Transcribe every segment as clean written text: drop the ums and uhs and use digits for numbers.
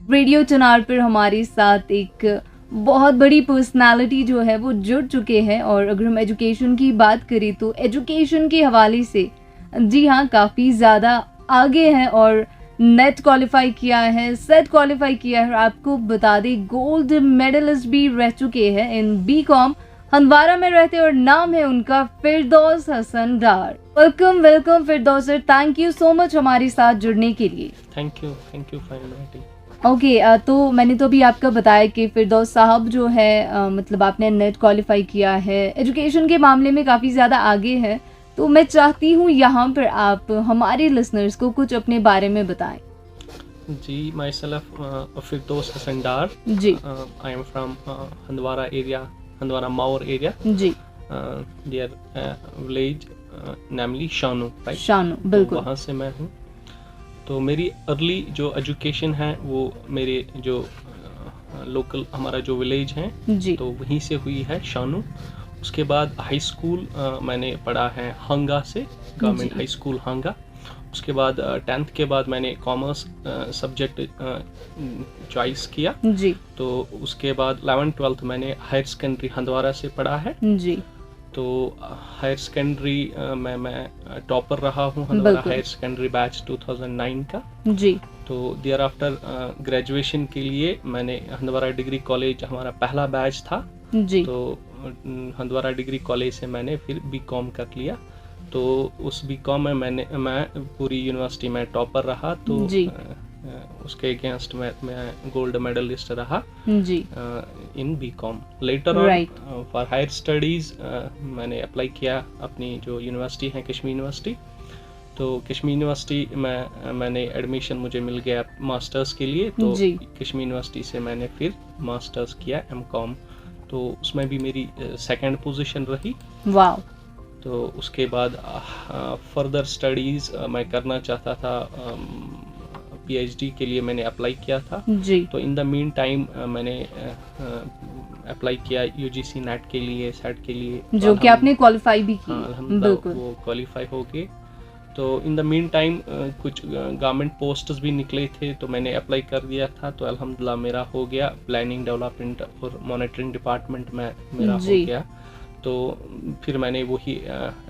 Radio Chunar पर हमारे साथ एक बहुत बड़ी पर्सनालिटी जो है वो जुड़ चुके हैं। और अगर हम एजुकेशन की बात करें तो एजुकेशन के हवाले से जी हाँ काफ़ी ज़्यादा आगे हैं और नेट क्वालिफाई किया है, सेट क्वालिफाई किया है। आपको बता दें गोल्ड मेडलिस्ट भी रह चुके हैं इन बीकॉम। हंदवारा में रहते और नाम है उनका Firdous Hasan Dar. Welcome Firdous sir, thank you so much हमारे साथ जुड़ने के लिए। Thank you for inviting. Okay, तो मैंने तो अभी आपका बताया कि फिरदौस साहब जो है मतलब आपने नेट क्वालिफाई किया है, एजुकेशन के मामले में काफ़ी ज़्यादा आगे है। तो मैं चाहती हूँ यहाँ पर आप हमारे लिसनर्स को कुछ अपने बारे में बताएं। जी, myself Firdous Hasan Dar ji, I am from Handwara area, Handwara Mawar area जी, their village namely Shanu, right? Shanu, बिल्कुल। वहाँ से मैं हूँ। तो मेरी अर्ली जो एजुकेशन है वो मेरे जो लोकल हमारा जो विलेज है जी, तो वहीं से हुई है, शानू। उसके बाद हाई स्कूल मैंने पढ़ा है हांगा से, गवर्नमेंट जी। हाई स्कूल हांगा। उसके बाद 10th के बाद मैंने कॉमर्स सब्जेक्ट चॉइस किया। जी, तो उसके बाद 11th 12th मैंने हायर सेकेंडरी हंदवारा से पढ़ा है। जी, तो हायर सेकेंडरी में मैं टॉपर रहा हूँ हंदवारा बिल्कुल। हायर सेकेंडरी बैच 2009 का। जी, तो देयर आफ्टर ग्रेजुएशन के लिए मैंने हंदवारा डिग्री कॉलेज, हमारा पहला बैच था, जी, तो हंदवारा डिग्री कॉलेज से मैंने फिर बीकॉम कर लिया। तो उस बीकॉम में मैं पूरी यूनिवर्सिटी में टॉपर रहा। तो जी, उसके अगेंस्ट मैं गोल्ड मेडलिस्ट रहा जी, in BCom. Later on right, for higher studies मैंने अप्लाई किया अपनी जो यूनिवर्सिटी है कश्मीर यूनिवर्सिटी। तो कश्मीर यूनिवर्सिटी में मैंने एडमिशन मुझे मिल गया मास्टर्स के लिए। तो जी, कश्मीर यूनिवर्सिटी से मैंने फिर मास्टर्स किया एमकॉम। तो उसमें भी मेरी सेकंड पोजीशन रही। वाओ, तो उसके बाद फर्दर स्टडीज़ मैं करना चाहता था, पीएचडी के लिए मैंने अप्लाई किया था। जी, तो इन द मीन टाइम मैंने अप्लाई किया यूजीसी नेट के लिए, सेट के लिए। जो कि आपने क्वालिफाई भी की। अल्हम्दुलिल्लाह बिल्कुल, वो क्वालिफाई हो गए। तो इन द मीन टाइम कुछ गवर्नमेंट पोस्ट्स भी निकले थे तो मैंने अप्लाई कर दिया था। तो अल्हम्दुलिल्लाह मेरा हो गया, प्लानिंग डेवलपमेंट और मॉनिटरिंग डिपार्टमेंट में मेरा हो जी, गया। तो फिर मैंने वही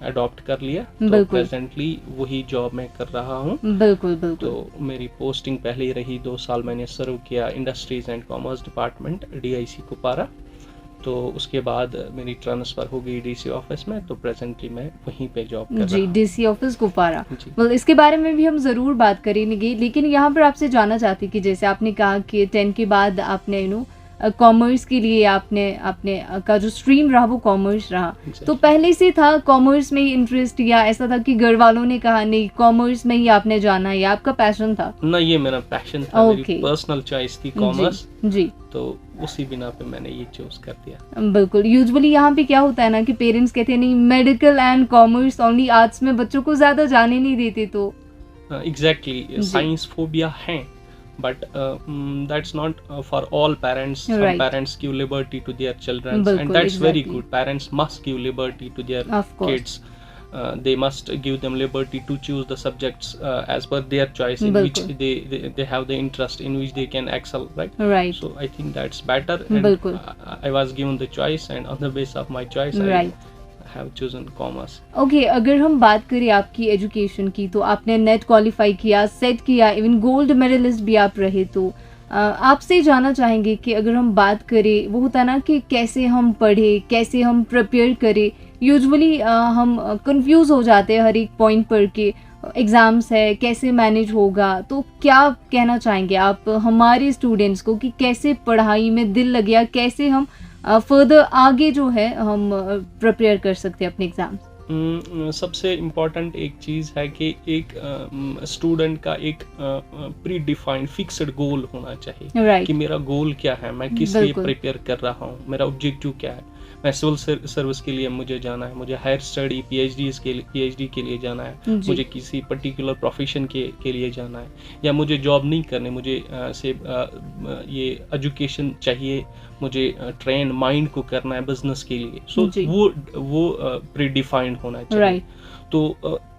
अडॉप्ट कर लिया। तो बिल्कुल, प्रेजेंटली वही जॉब मैं कर रहा हूँ। बिल्कुल, तो बिल्कुल। मेरी पोस्टिंग पहले ही रही, 2 साल मैंने सर्व किया industries and commerce department DIC Kupwara. तो उसके बाद मेरी ट्रांसफ़र हो गई डीसी ऑफिस में। तो प्रेजेंटली मैं वहीं पे जॉब कर जी, रहा डीसी ऑफिस कुपवारा। हूँ। जी। वेल इसके बारे में भी हम ज़रूर बात करेंगे, लेकिन यहाँ पर आपसे जानना चाहती कि जैसे आपने कहा कि 10 के बाद आपने कॉमर्स के लिए आपने आपने का जो स्ट्रीम रहा वो कॉमर्स रहा। तो Exactly. पहले से था कॉमर्स में ही इंटरेस्ट, या ऐसा था कि घर वालों ने कहा नहीं कॉमर्स में ही आपने जाना है, या आपका पैशन था? ना, ये मेरा पैशन था, ओके। मेरी पर्सनल चॉइस थी जी, कॉमर्स। जी, तो उसी बिना पे मैंने ये चूज कर दिया। बिल्कुल। यूजुअली यहाँ पे क्या होता है ना कि पेरेंट्स कहते हैं नहीं medical and commerce only, arts में बच्चों को ज़्यादा जाने नहीं देते। तो एग्जैक्टली, जी, साइंस फोबिया है, but that's not for all parents. Some right, parents give liberty to their children and बिल्कुल, that's very exactly, good. Parents must give liberty to their of course, kids. They must give them liberty to choose the subjects as per their choice, in which बिल्कुल, they have the interest, in which they can excel, right? Right, So I think that's better, and बिल्कुल, I was given the choice, and on the basis of my choice right. I have chosen commerce. Okay, अगर हम बात करें आपकी education की तो आपने net qualify किया, सेट किया, इवन गोल्ड मेडलिस्ट भी आप रहे। तो आपसे जानना चाहेंगे कि अगर हम बात करें, वो होता है ना कि कैसे हम पढ़े, कैसे हम प्रिपेयर करें। यूजुअली हम कंफ्यूज हो जाते हैं हर एक पॉइंट पर कि एग्ज़ाम्स है, कैसे मैनेज होगा। तो क्या कहना चाहेंगे आप हमारे स्टूडेंट्स को कि कैसे पढ़ाई में दिल लगे, या कैसे हम फर्दर आगे जो है हम प्रिपेयर कर सकते हैं अपने एग्ज़ाम्स? सबसे इम्पोर्टेंट एक चीज़ है कि एक स्टूडेंट का एक प्री डिफाइंड फिक्स्ड गोल होना चाहिए। राइट, कि मेरा गोल क्या है, मैं किस लिए बिल्कुल, प्रिपेयर कर रहा हूँ, मेरा ऑब्जेक्टिव क्या है। मैं सिविल सर्विस के लिए मुझे जाना है, मुझे हायर स्टडी पीएचडी के लिए जाना है, जी, मुझे किसी पर्टिकुलर प्रोफेशन के लिए जाना है, या मुझे जॉब नहीं करनी, मुझे ये एजुकेशन चाहिए, मुझे ट्रेन माइंड को करना है बिजनेस के लिए, सो जी। वो प्री डिफाइंड होना चाहिए। राइट। तो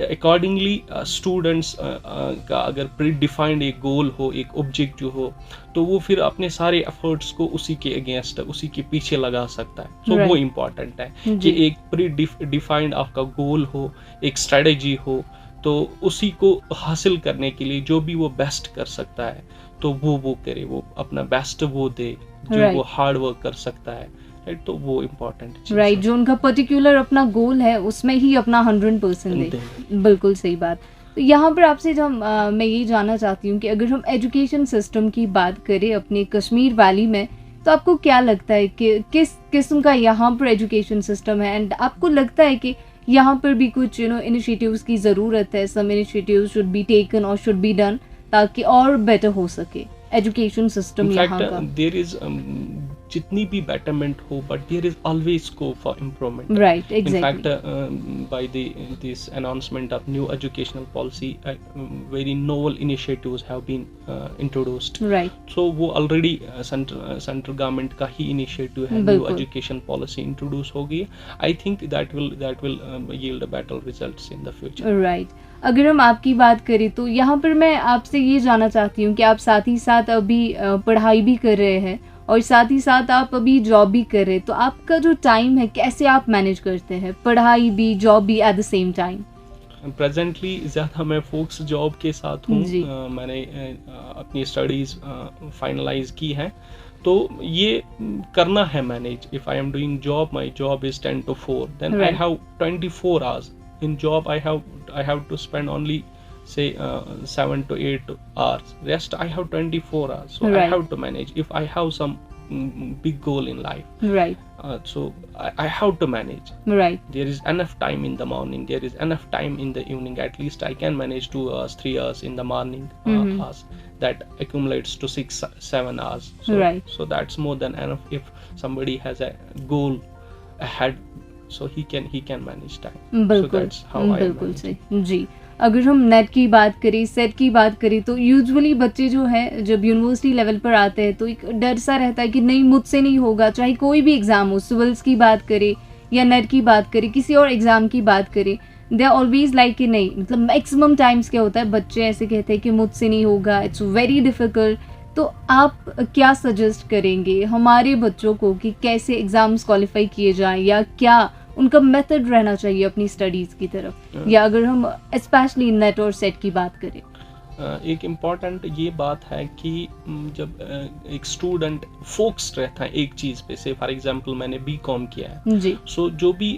अकॉर्डिंगली स्टूडेंट्स का अगर प्री डिफाइंड एक गोल हो, एक ऑब्जेक्टिव हो, तो वो फिर अपने सारे एफर्ट्स को उसी के अगेंस्ट, उसी के पीछे लगा सकता है। सो वो Right. इम्पॉर्टेंट है जी। कि एक प्री डिफाइंड आपका गोल हो, एक स्ट्रेटेजी हो, तो उसी को हासिल करने के लिए जो भी वो बेस्ट कर सकता है तो वो करे, वो अपना बेस्ट वो दे, जो Right. वो हार्ड वर्क कर सकता है, राइट। तो वो इम्पोर्टेंट चीज़ राइट, है। जो उनका पर्टिकुलर अपना गोल है उसमें ही अपना 100% दे। देंगे। बिल्कुल सही बात। तो यहाँ पर आपसे जब मैं यही जानना चाहती हूँ कि अगर हम एजुकेशन सिस्टम की बात करें अपने कश्मीर वैली में, तो आपको क्या लगता है कि किस किस्म का यहाँ पर एजुकेशन सिस्टम है, एंड आपको लगता है कि यहाँ पर भी कुछ इनिशिएटिव्स की ज़रूरत है, सम इनिशिएटिव्स शुड बी टेकन और शुड बी डन, ताकि और बेटर हो सके एजुकेशन सिस्टम यहाँ का? देयर इज जितनी भी बेटरमेंट हो, but there is always scope for improvement. Right, In exactly. fact, by this announcement of new educational policy, very novel initiatives have been introduced. Right. So वो already central government का ही initiative है, new बिल्कुल। education policy introduce हो गई। I think that will yield better results in the future. Right. अगर हम आपकी बात करें तो यहाँ पर मैं आपसे ये जानना चाहती हूँ कि आप साथ ही साथ अभी पढ़ाई भी कर रहे हैं और साथ ही साथ आप अभी जॉब भी कर रहे हैं, तो आपका जो टाइम है कैसे आप मैनेज करते हैं, पढ़ाई भी जॉब भी at the same time? Presently ज़्यादा मैं फोक्स जॉब के साथ हूँ। जी। मैंने अपनी स्टडीज़ फाइनलाइज की है, तो ये करना है manage. If I am doing job, my job is 10 to 4, then I Right. Have 24 hours in job. I have to spend only say 7 to 8 hours. Rest I have 24 hours, so I Right. have to manage. If I have some big goal in life, right, so I have to manage. Right. There is enough time in the morning, there is enough time in the evening. At least I can manage 2 hours, 3 hours in the morning hours. That accumulates to 6 7 hours. So, Right. so that's more than enough if somebody has a goal ahead, so he can manage time. So बिल्कुल, that's how I बिल्कुल manage. सही। जी, अगर हम net की बात करें, set की बात करें, तो यूजुअली बच्चे जो हैं जब यूनिवर्सिटी लेवल पर आते हैं तो एक डर सा रहता है कि नहीं मुझसे नहीं होगा, चाहे कोई भी एग्ज़ाम हो, सिविल्स की बात करें या नेट की बात करें, किसी और एग्ज़ाम की बात करें, दे आर ऑलवेज लाइक कि नहीं, मतलब मैक्सिमम टाइम्स क्या होता है, बच्चे ऐसे कहते हैं कि मुझसे नहीं होगा, इट्स वेरी डिफ़िकल्ट। तो आप क्या सजेस्ट करेंगे हमारे बच्चों को कि कैसे एग्ज़ाम्स क्वालिफाई किए जाएँ, या क्या उनका मेथड रहना चाहिए अपनी स्टडीज़ की तरफ, या अगर हम स्पेशली नेट और सेट की बात करें? एक इम्पॉर्टेंट ये बात है कि जब एक स्टूडेंट फोकस्ड रहता है एक चीज़ पे, से फॉर एग्जांपल मैंने बीकॉम किया है, जी। सो जो भी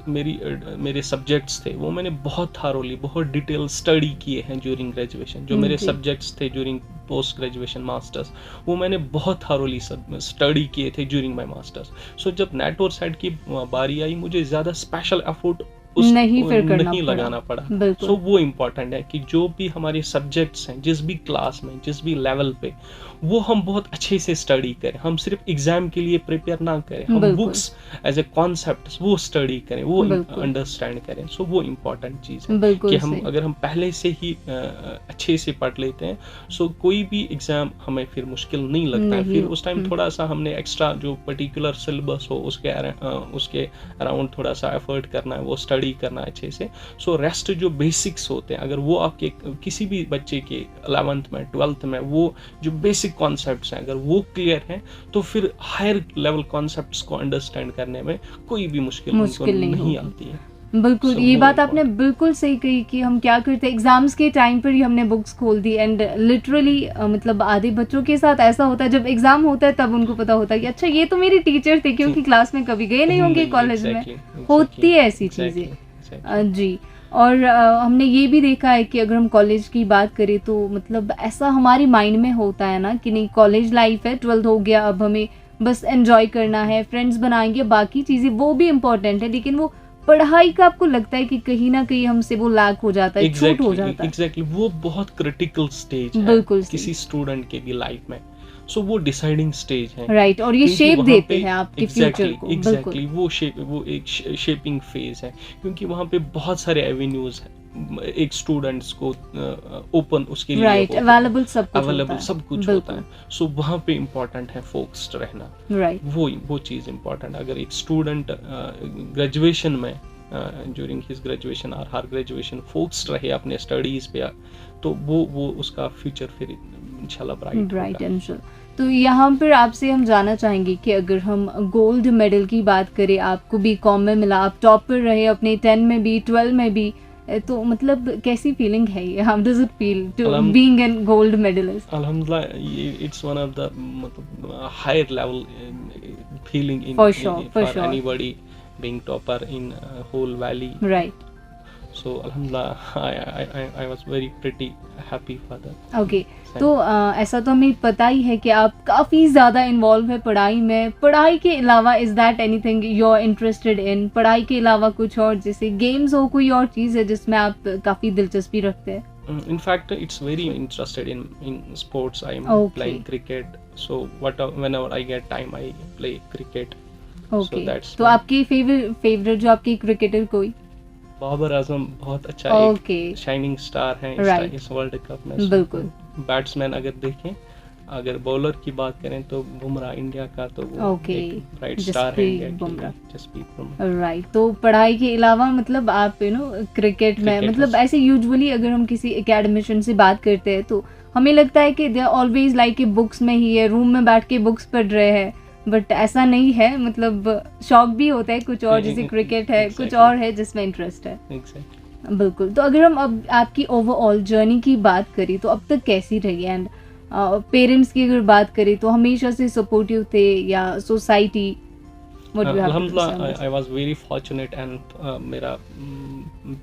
मेरे सब्जेक्ट्स थे वो मैंने बहुत थारोली, बहुत डिटेल स्टडी किए हैं ड्यूरिंग ग्रेजुएशन। जो मेरे जी। सब्जेक्ट्स थे ड्यूरिंग पोस्ट ग्रेजुएशन मास्टर्स, वो मैंने बहुत थारोली स्टडी किए थे ड्यूरिंग माई मास्टर्स। सो जब नेट और सेट की बारी आई, मुझे ज़्यादा स्पेशल एफर्ट नहीं फिर करना नहीं पड़ा। लगाना पड़ा। बिल्कुल। सो वो इम्पोर्टेंट है कि जो भी हमारे सब्जेक्ट्स हैं, जिस भी क्लास में, जिस भी लेवल पे, वो हम बहुत अच्छे से स्टडी करें। हम सिर्फ एग्जाम के लिए प्रिपेयर ना करें, हम बिल्कुल। बुक्स एज ए कॉन्सेप्ट वो स्टडी करें, वो बिल्कुल। अंडरस्टैंड करें। सो वो इम्पोर्टेंट चीज़ है बिल्कुल कि हम सही। अगर हम पहले से ही अच्छे से पढ़ लेते हैं, सो कोई भी एग्जाम हमें फिर मुश्किल नहीं लगता है। नहीं फिर हो- उस टाइम थोड़ा सा हमने एक्स्ट्रा जो पर्टिकुलर सिलेबस हो उसके अराउंड थोड़ा सा एफर्ट करना है, वो स्टडी करना है अच्छे से। सो रेस्ट जो बेसिक्स होते हैं, अगर वो आपके किसी भी बच्चे के 11th में 12th में वो जो बेसिक कॉन्सेप्ट्स हैं अगर वो क्लियर हैं, तो फिर हायर लेवल कॉन्सेप्ट्स को अंडरस्टैंड करने में कोई भी मुश्किल उनको नहीं नहीं होगी। आती है। बिल्कुल, So, ये वो बात आपने important। बिल्कुल सही कही कि हम क्या करते हैं एग्जाम्स के टाइम पर ही हमने बुक्स खोल दी, एंड लिटरली मतलब आधे बच्चों के साथ ऐसा होता है जब एग्जाम होता है तब उनको पता होता है कि अच्छा ये तो मेरे टीचर थे, क्योंकि क्लास में कभी गए नहीं होंगे कॉलेज में। होती है ऐसी चीज़ें। जी। और हमने ये भी देखा है कि अगर हम कॉलेज की बात करें तो मतलब ऐसा हमारे माइंड में होता है ना कि नहीं कॉलेज लाइफ है, 12th हो गया, अब हमें बस एंजॉय करना है, फ्रेंड्स बनाएंगे, बाकी चीज़ें वो भी इम्पोर्टेंट है, लेकिन वो पढ़ाई का आपको लगता है कि कहीं ना कहीं हमसे वो लैक हो जाता है, छूट हो जाता है? एग्जैक्टली वो बहुत क्रिटिकल स्टेज है बिल्कुल सही। किसी स्टूडेंट के भी लाइफ में। सो वो डिसाइडिंग स्टेज है, राइट, और ये क्योंकि शेप वहाँ देते पे हैं आपके फ्यूचर को। एग्जैक्टली वो एक शेपिंग फेज है, क्योंकि वहाँ पे बहुत सारे एवेन्यूज हैं, एक स्टूडेंट्स को ओपन उसके लिए राइट, अवेलेबल सब कुछ होता अवेलेबल है। सब कुछ होता बिल्कुल, है। सो वहाँ पे इम्पोर्टेंट है फोकस्ड रहना, राइट, वो चीज़ इम्पोर्टेंट। अगर एक स्टूडेंट ग्रेजुएशन में ड्यूरिंग हिज ग्रेजुएशन और हर ग्रेजुएशन फोकस्ड रहे अपने स्टडीज़ पे, तो वो उसका फ्यूचर फिर इंशाल्लाह ब्राइट राइट होगा। अंशुल। तो यहाँ पर आपसे हम जानना चाहेंगे कि अगर हम गोल्ड मेडल की बात करें, आपको बीकॉम में मिला, आप टॉपर रहे अपने 10 में भी 12 में भी, तो मतलब कैसी फीलिंग है ये? How does it feel to अलहम बीइंग एन गोल्ड मेडलिस्ट? अल्हम्दुलिल्लाह, इट्स वन ऑफ द मतलब higher level feeling in For sure, for for sure. Anybody being topper in whole valley. Right, So alhamdulillah, I was very pretty happy for that. Okay. तो ऐसा तो हमें पता ही है कि आप काफ़ी ज़्यादा इन्वॉल्व है पढ़ाई में। पढ़ाई के अलावा is that anything you are interested in? पढ़ाई के अलावा कुछ और, जैसे गेम्स हो, कोई और चीज़ है जिसमें आप काफ़ी दिलचस्पी रखते हैं? In fact, it's very interested in sports. I am Okay. playing cricket. So whenever I get time, I play cricket. Okay, that's तो my- आपकी फेवरेट जो आपकी क्रिकेटर कोई? बाबर आजम बहुत अच्छा ओके, एक शाइनिंग स्टार है Right. इस वर्ल्ड कप में। बिल्कुल। बैट्समैन अगर देखें, अगर बॉलर की बात करें तो बुमराह इंडिया का, तो वो Okay. एक ब्राइट स्टार है जसप्रीत इंडिया के बुमराह। लिए, जसप्रीत बुमराह। राइट। तो पढ़ाई के अलावा मतलब आप क्रिकेट में, Cricket मतलब was- ऐसे यूजुअली अगर हम किसी एकेडमिशियन से बात करते हैं तो हमें लगता है कि दे आर ऑलवेज लाइक कि बुक्स में ही है, रूम में बैठ के बुक्स पढ़ रहे हैं, बट ऐसा नहीं है। मतलब शौक भी होता है कुछ और, जैसे क्रिकेट है, कुछ Exactly. और है जिसमें इंटरेस्ट है। Exactly. बिल्कुल। तो अगर हम अब आपकी ओवरऑल जर्नी की बात करें तो अब तक कैसी रही? एंड पेरेंट्स की अगर बात करें तो हमेशा से सपोर्टिव थे या society? What do have to say on अल्हम्दुलिल्लाह, this? I was very fortunate and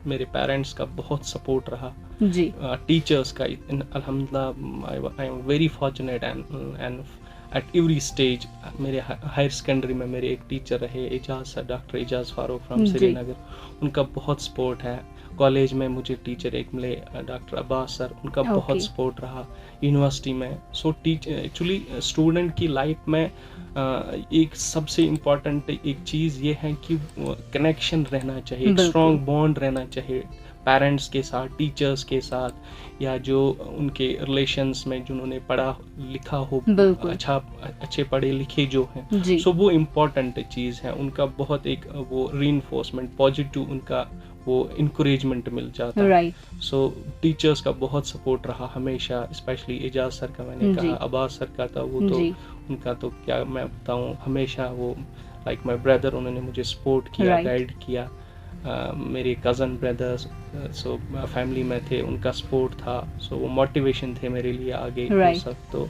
मेरे पेरेंट्स का बहुत सपोर्ट रहा, जी, टीचर्स का अल्हम्दुलिल्लाह। I am very fortunate and at every stage. मेरे हायर सेकेंडरी में मेरे एक टीचर रहे, Aijaz sir, doctor Aijaz Farooq from जी। श्रीनगर, उनका बहुत सपोर्ट है। कॉलेज में मुझे टीचर एक मिले, डॉक्टर अब्बास सर, उनका Okay. बहुत सपोर्ट रहा। यूनिवर्सिटी में सो एक्चुअली स्टूडेंट की लाइफ में एक सबसे इम्पॉर्टेंट एक चीज़ ये है कि कनेक्शन रहना चाहिए, एक बिल्कुल। स्ट्रॉन्ग बॉन्ड रहना चाहिए पेरेंट्स के साथ, टीचर्स के साथ, या जो उनके रिलेशंस में जिन्होंने पढ़ा लिखा हो, बिल्कुल। अच्छे पढ़े लिखे जो हैं। जी, सो वो इम्पोर्टेंट चीज़ है। उनका बहुत एक वो रीइंफोर्समेंट, पॉजिटिव उनका वो इंकरेजमेंट मिल जाता है। राइट, सो टीचर्स का बहुत सपोर्ट रहा हमेशा, स्पेशली एजाज सर का मैंने जी। कहा, अब्बास सर का था, वो तो जी, उनका तो क्या मैं बताऊं, हमेशा वो लाइक माय ब्रदर, उन्होंने मुझे सपोर्ट किया, Right. गाइड किया। मेरे कज़न ब्रदर्स सो फैमिली में थे, उनका सपोर्ट था, सो वो मोटिवेशन थे मेरे लिए आगे। वो Right. सब तो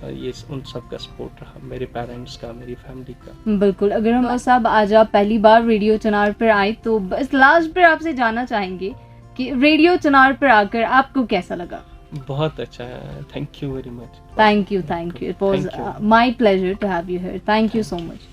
ये उन सब का सपोर्ट रहा, मेरे पेरेंट्स का, मेरी फैमिली का। बिल्कुल। अगर हम साहब आज आप पहली बार रेडियो चनार पर आए तो बस लास्ट पर आपसे जानना चाहेंगे कि रेडियो चनार पर आकर आपको कैसा लगा? बहुत अच्छा है, thank you very much. Thank you, it was Thank you. My pleasure to have you here. Thank you so much.